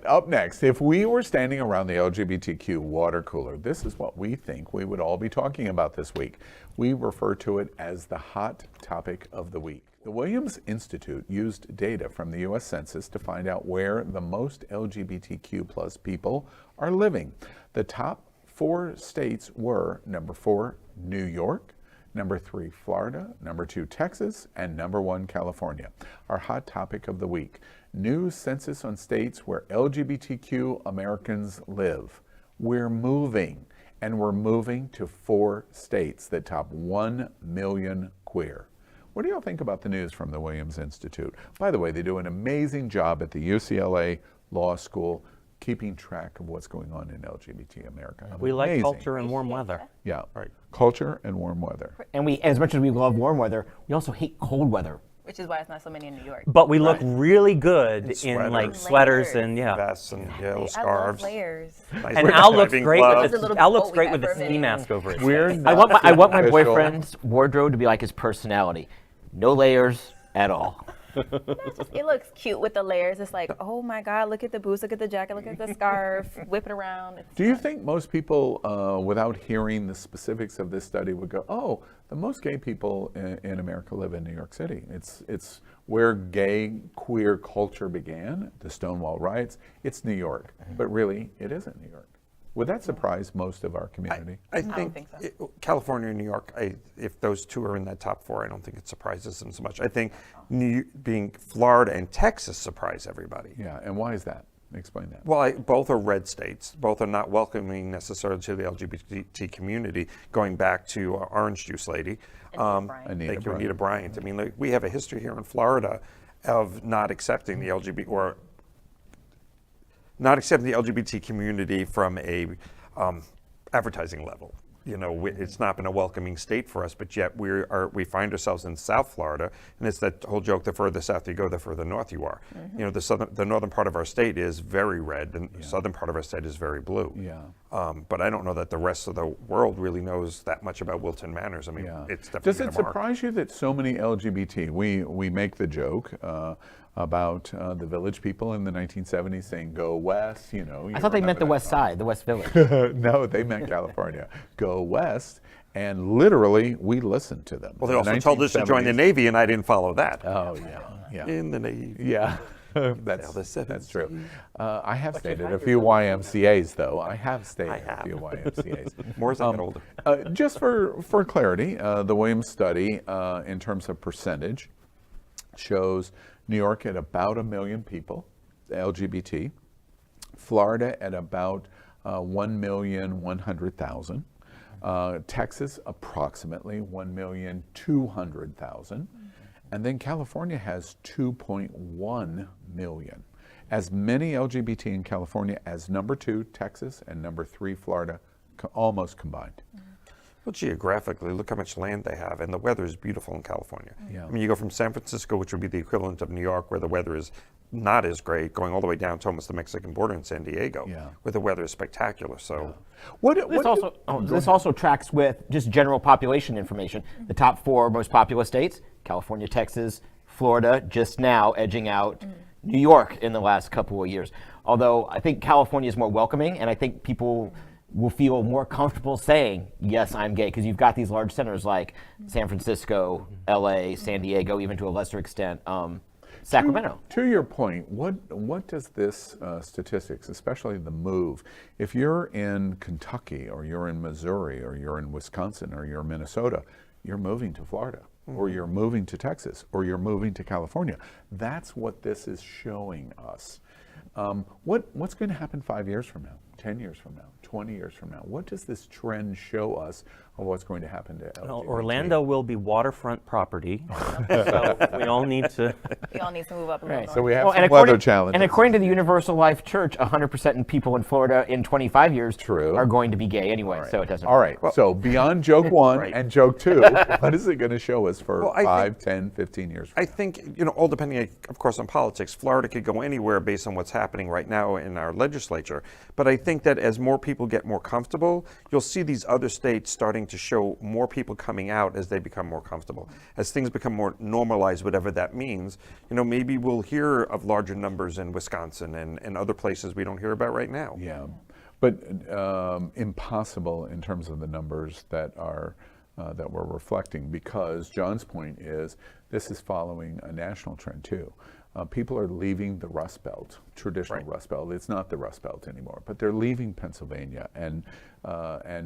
right, up next, if we were standing around the LGBTQ water cooler, this is what we think we would all be talking about this week. We refer to it as the hot topic of the week. The Williams Institute used data from the US Census to find out where the most LGBTQ plus people are living. The top 4 states were number 4, New York, number 3, Florida, number 2, Texas, and number 1, California. Our hot topic of the week, new census on states where LGBTQ Americans live. We're moving, and we're moving to 4 states that top 1 million queer. What do y'all think about the news from the Williams Institute? By the way, they do an amazing job at the UCLA Law School keeping track of what's going on in LGBT America. We like culture and warm weather. Yeah, right. Culture and warm weather. And we, as much as we love warm weather, we also hate cold weather. Which is why it's not so many in New York. But we look really good in like sweaters and vests and scarves. I love layers. Nice And Al looks driving great gloves. with the, little Al boat looks we great got with the for a ski minute. mask over his We're face. not I want my official. boyfriend's wardrobe to be like his personality. No layers at all. It looks cute with the layers. It's like, oh my God, look at the boots, look at the jacket, look at the scarf, whip it around. It's Do you fun. think most people, without hearing the specifics of this study, would go, oh, the most gay people in America live in New York City. It's where gay, queer culture began, the Stonewall riots. It's New York. But really, it isn't New York. Would that surprise most of our community? I don't think, think so. California and New York, if those two are in that top 4, I don't think it surprises them so much. I think being Florida and Texas surprise everybody. Yeah, and why is that? Explain that. Well, both are red states. Both are not welcoming necessarily to the LGBT community, going back to Orange Juice Lady. Thank you, Anita Bryant. I mean, like, we have a history here in Florida of not accepting the LGBT community from a advertising level. You know, it's not been a welcoming state for us, but yet we find ourselves in South Florida, and it's that whole joke: the further south you go, the further north you are. Mm-hmm. You know, the northern part of our state is very red, and the southern part of our state is very blue. Yeah. But I don't know that the rest of the world really knows that much about Wilton Manors. I mean, it's definitely Does it surprise you that so many LGBT? We make the joke about the Village people in the 1970s saying "Go West." You know. I thought they meant the West Side, the West Village. No, they meant California. Go West, and literally we listened to them. Well, they also told us to join the Navy, and I didn't follow that. Oh yeah. In the Navy. Yeah. That's true. I have stayed at a few YMCA's, though. I have stayed at a few YMCA's. More as I get older. Just for clarity, the Williams study, in terms of percentage, shows New York at about 1 million people, LGBT, Florida at about 1,100,000, Texas approximately 1,200,000, and then California has 2.1 million. As many LGBT in California as number 2, Texas, and number 3, Florida, almost combined. Well, geographically, look how much land they have, and the weather is beautiful in California. Yeah. I mean, you go from San Francisco, which would be the equivalent of New York, where the weather is not as great, going all the way down to almost the Mexican border in San Diego, where the weather is spectacular. So, This also tracks with just general population information. The top 4 most populous states: California, Texas, Florida, just now edging out New York in the last couple of years. Although I think California is more welcoming, and I think people will feel more comfortable saying, yes, I'm gay, because you've got these large centers like San Francisco, LA, San Diego, even to a lesser extent, Sacramento. To your point, what does this statistics, especially the move, if you're in Kentucky or you're in Missouri or you're in Wisconsin or you're in Minnesota, you're moving to Florida or you're moving to Texas or you're moving to California. That's what this is showing us. What's going to happen 5 years from now, 10 years from now, 20 years from now? What does this trend show us of what's going to happen to LGBT? Well, Orlando will be waterfront property, so we all need to move up a little. So we have some weather challenges. And according to the Universal Life Church, 100% of people in Florida in 25 years are going to be gay anyway, so it doesn't All right, so beyond joke 1 and joke 2, what is it going to show us for 5, 10, 15 years from now? I think, all depending, of course, on politics, Florida could go anywhere based on what's happening right now in our legislature. But I think that as more people get more comfortable, you'll see these other states starting starting to show more people coming out as they become more comfortable. As things become more normalized, whatever that means, maybe we'll hear of larger numbers in Wisconsin and other places we don't hear about right now. Yeah, but impossible in terms of the numbers that are that we're reflecting, because John's point is this is following a national trend too. People are leaving the Rust Belt, traditional Rust Belt. It's not the Rust Belt anymore, but they're leaving Pennsylvania and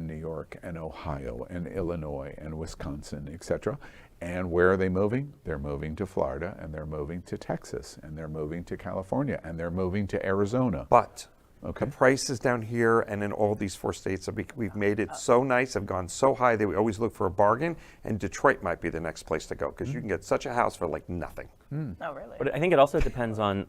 New York and Ohio and Illinois and Wisconsin, et cetera. And where are they moving? They're moving to Florida, and they're moving to Texas, and they're moving to California, and they're moving to Arizona. But okay. the prices down here and in all these 4 states, we've made it so nice, have gone so high that we always look for a bargain, and Detroit might be the next place to go, because you can get such a house for like nothing. Oh, really? But I think it also depends on.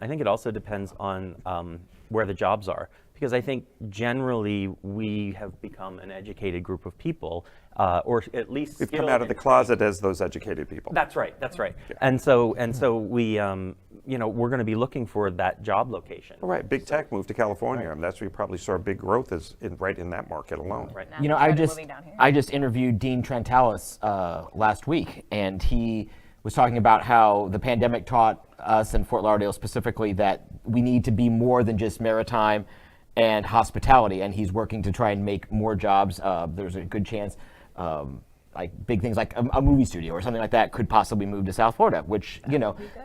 Where the jobs are, because I think generally we have become an educated group of people, or at least We've come out of the closet as those educated people. That's right. Yeah. And so we, we're going to be looking for that job location. All right, big tech moved to California, and that's where you probably saw big growth right in that market alone. Right. Now I started moving down here. just interviewed Dean Trentalis last week, and he was talking about how the pandemic taught us in Fort Lauderdale specifically that we need to be more than just maritime and hospitality, and he's working to try and make more jobs. There's a good chance like big things like a movie studio or something like that could possibly move to South Florida, which,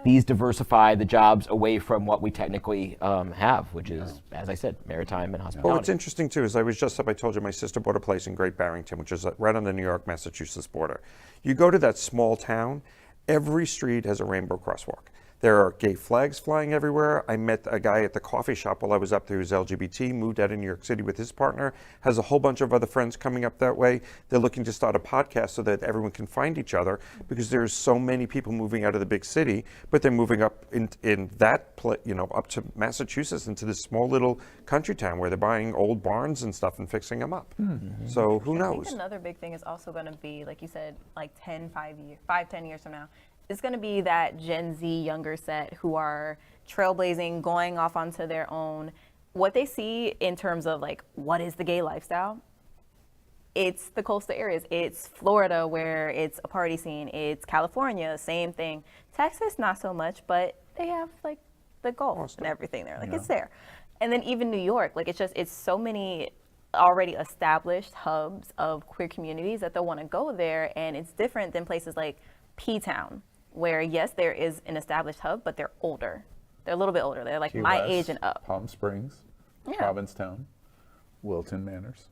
these diversify the jobs away from what we technically have, which is, as I said, maritime and hospitality. Well, what's interesting too is I was just up, I told you my sister bought a place in Great Barrington, which is right on the New York-Massachusetts border. You go to that small town, every street has a rainbow crosswalk. There are gay flags flying everywhere. I met a guy at the coffee shop while I was up there who's LGBT, moved out of New York City with his partner, has a whole bunch of other friends coming up that way. They're looking to start a podcast so that everyone can find each other, because there's so many people moving out of the big city, but they're moving up up to Massachusetts into this small little country town where they're buying old barns and stuff and fixing them up. Mm-hmm. So who knows? I think another big thing is also going to be, like you said, like 10 years from now, it's going to be that Gen Z younger set who are trailblazing, going off onto their own. What they see in terms of like, what is the gay lifestyle? It's the coastal areas. It's Florida, where it's a party scene. It's California, same thing. Texas, not so much, but they have like the Gulf and everything there. Like it's there. And then even New York, like it's so many already established hubs of queer communities that they'll want to go there. And it's different than places like P-Town, where yes, there is an established hub, but they're older. They're a little bit older. They're like Key my West, age and up. Palm Springs, Provincetown, Wilton Manors.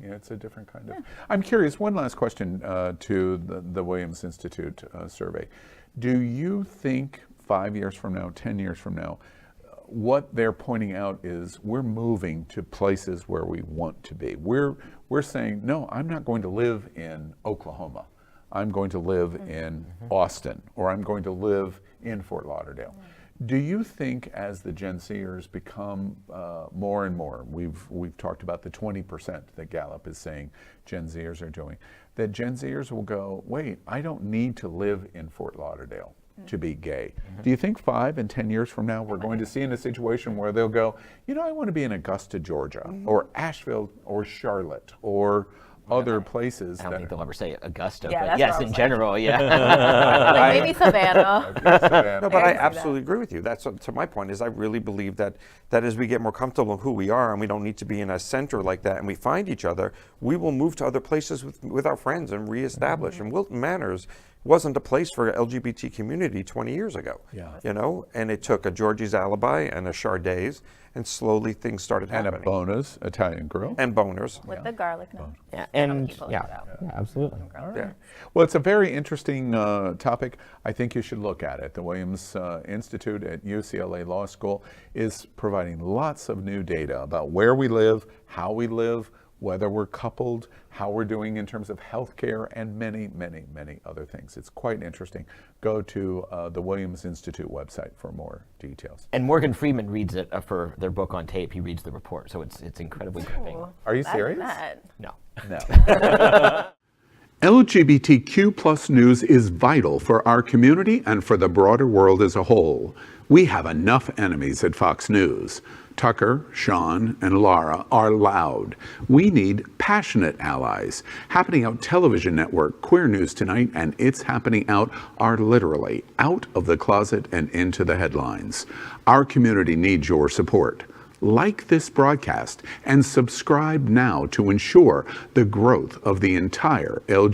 Yeah, it's a different kind of. I'm curious, one last question to the Williams Institute survey. Do you think 5 years from now, 10 years from now, what they're pointing out is we're moving to places where we want to be? We're saying, no, I'm not going to live in Oklahoma. I'm going to live in Austin, or I'm going to live in Fort Lauderdale. Do you think as the Gen Zers become more and more, we've talked about the 20% that Gallup is saying Gen Zers are doing, that Gen Zers will go, wait, I don't need to live in Fort Lauderdale to be gay. Do you think 5 and 10 years from now we're going to see in a situation where they'll go, I want to be in Augusta, Georgia, or Asheville, or Charlotte, or other places? I don't think they'll ever say Augusta, Yeah, but that's yes, what I in was general, Like maybe Savannah. No, but I see that. absolutely agree with you. That's to my point is I really believe that as we get more comfortable in who we are and we don't need to be in a center like that and we find each other, we will move to other places with our friends and reestablish. And Wilton Manors wasn't a place for LGBT community 20 years ago. And it took a Georgie's Alibi and a Chardet's, and slowly things started And happening. a Bona's Italian Grill. And Boners. With the garlic now. Absolutely. Yeah. Well, it's a very interesting topic. I think you should look at it. The Williams Institute at UCLA Law School is providing lots of new data about where we live, how we live, whether we're coupled, how we're doing in terms of healthcare, and many, many, many other things. It's quite interesting. Go to the Williams Institute website for more details. And Morgan Freeman reads it for their book on tape. He reads the report, so it's incredibly gripping. Are you serious? No. No. LGBTQ plus news is vital for our community and for the broader world as a whole. We have enough enemies at Fox News. Tucker, Sean, and Laura are loud. We need passionate allies. Happening Out Television Network, Queer News Tonight, and It's Happening Out are literally out of the closet and into the headlines. Our community needs your support. Like this broadcast and subscribe now to ensure the growth of the entire LGBT